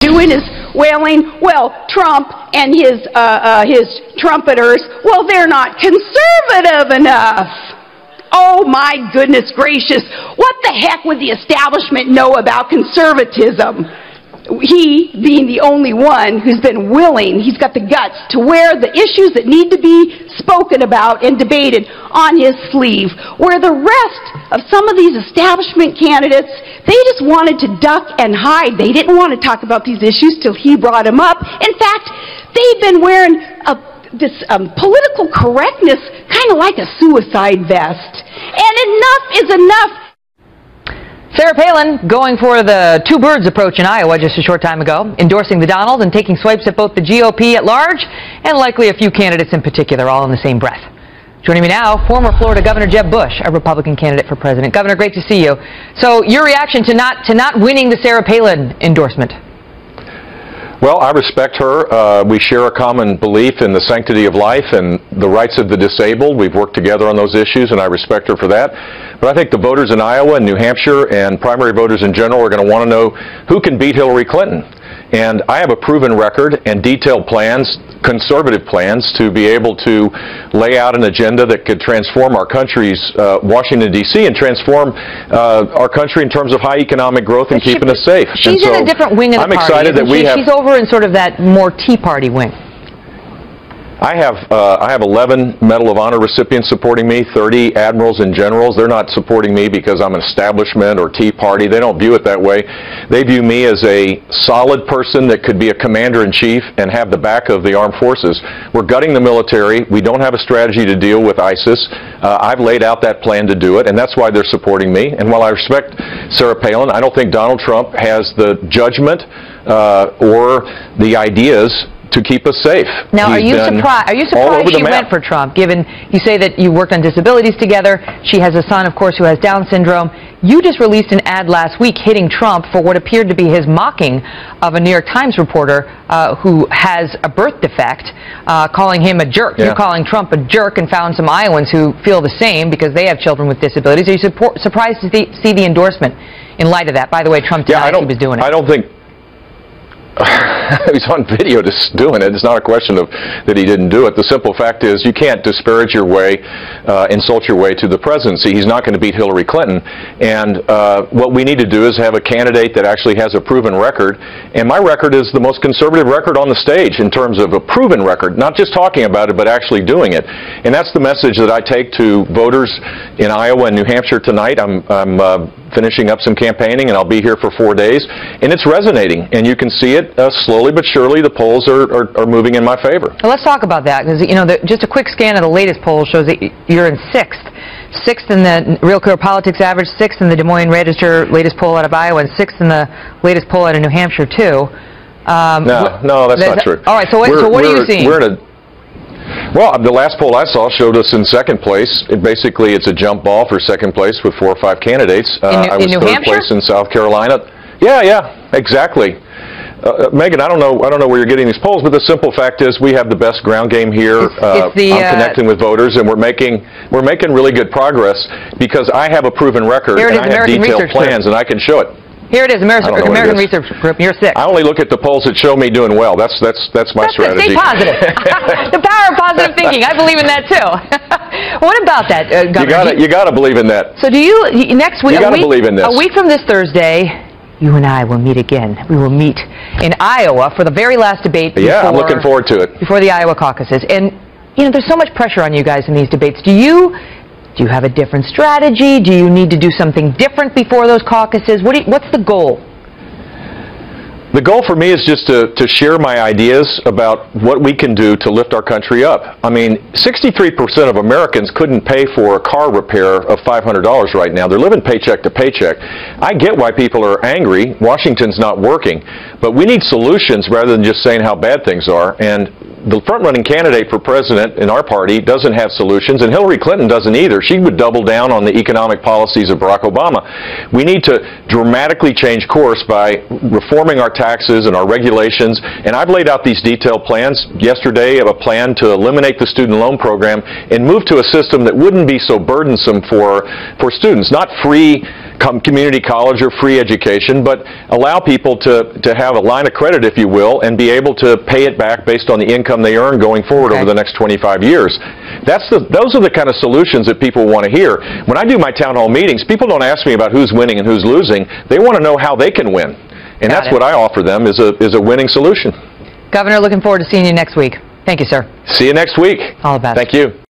doing is wailing, well, Trump and his trumpeters, well, they're not conservative enough. Oh, my goodness gracious. What the heck would the establishment know about conservatism? He, being the only one who's been willing, he's got the guts to wear the issues that need to be spoken about and debated on his sleeve, where the rest of some of these establishment candidates, they just wanted to duck and hide. They didn't want to talk about these issues till he brought them up. In fact, they've been wearing this political correctness kind of like a suicide vest. And enough is enough. Sarah Palin going for the two-birds approach in Iowa just a short time ago, endorsing the Donald and taking swipes at both the GOP at large and likely a few candidates in particular, all in the same breath. Joining me now, former Florida Governor Jeb Bush, a Republican candidate for president. Governor, great to see you. So your reaction to not winning the Sarah Palin endorsement? Well, I respect her. We share a common belief in the sanctity of life and the rights of the disabled. We've worked together on those issues, and I respect her for that. But I think the voters in Iowa and New Hampshire and primary voters in general are going to want to know who can beat Hillary Clinton. And I have a proven record and detailed plans, conservative plans, to be able to lay out an agenda that could transform our country's Washington, D.C. and transform our country in terms of high economic growth and keeping us safe. She's in a different wing of the party. I'm excited that we have... She's over in sort of that more Tea Party wing. I have 11 Medal of Honor recipients supporting me, 30 admirals and generals. They're not supporting me because I'm an establishment or Tea Party. They don't view it that way. They view me as a solid person that could be a commander-in-chief and have the back of the armed forces. We're gutting the military. We don't have a strategy to deal with ISIS. I've laid out that plan to do it, and that's why they're supporting me. And while I respect Sarah Palin, I don't think Donald Trump has the judgment or the ideas to keep us safe. Now, are you surprised she went for Trump, given you say that you worked on disabilities together? She has a son, of course, who has Down syndrome. You just released an ad last week hitting Trump for what appeared to be his mocking of a New York Times reporter who has a birth defect, calling him a jerk. Yeah. You're calling Trump a jerk, and found some Iowans who feel the same because they have children with disabilities. Are you surprised to see the endorsement in light of that? By the way, Trump denied he was doing it. I don't think... He's on video just doing it. It's not a question of that he didn't do it. The simple fact is you can't disparage your way, insult your way to the presidency. He's not going to beat Hillary Clinton. And what we need to do is have a candidate that actually has a proven record. And my record is the most conservative record on the stage in terms of a proven record, not just talking about it, but actually doing it. And that's the message that I take to voters in Iowa and New Hampshire tonight. I'm finishing up some campaigning, and I'll be here for 4 days. And it's resonating, and you can see it slowly but surely. The polls are moving in my favor. Well, let's talk about that, because just a quick scan of the latest poll shows that you're in sixth in the Real Clear Politics average, sixth in the Des Moines Register latest poll out of Iowa, and sixth in the latest poll out of New Hampshire too. No, that's not true. All right, so what are you seeing? Well, the last poll I saw showed us in second place. Basically, it's a jump ball for second place with 4 or 5 candidates. I was third place in South Carolina. Yeah, exactly. Megan, I don't know where you're getting these polls, but the simple fact is we have the best ground game here. I'm connecting with voters, and we're making really good progress because I have a proven record and I have detailed plans, and I can show it. Here it is, American Research Group. You're sixth. I only look at the polls that show me doing well. That's my strategy. Stay positive. The power of positive thinking. I believe in that too. What about that, Governor? You got to believe in that. So do you next week? You got to believe in this. A week from this Thursday, you and I will meet again. We will meet in Iowa for the very last debate. I'm looking forward to it. Before the Iowa caucuses, and there's so much pressure on you guys in these debates. Do you have a different strategy? Do you need to do something different before those caucuses? What's the goal? The goal for me is just to share my ideas about what we can do to lift our country up. I mean, 63% of Americans couldn't pay for a car repair of $500 right now. They're living paycheck to paycheck. I get why people are angry. Washington's not working. But we need solutions rather than just saying how bad things are. And the front-running candidate for president in our party doesn't have solutions, and Hillary Clinton doesn't either. She would double down on the economic policies of Barack Obama. We need to dramatically change course by reforming our taxes and our regulations, and I've laid out these detailed plans. Yesterday, a plan to eliminate the student loan program and move to a system that wouldn't be so burdensome for students. Not free community college or free education, but allow people to have a line of credit, if you will, and be able to pay it back based on the income they earn going forward over the next 25 years. Those are the kind of solutions that people want to hear. When I do my town hall meetings, people don't ask me about who's winning and who's losing. They want to know how they can win. And that's what I offer them, is a winning solution. Governor, looking forward to seeing you next week. Thank you, sir. See you next week. All the best. Thank you.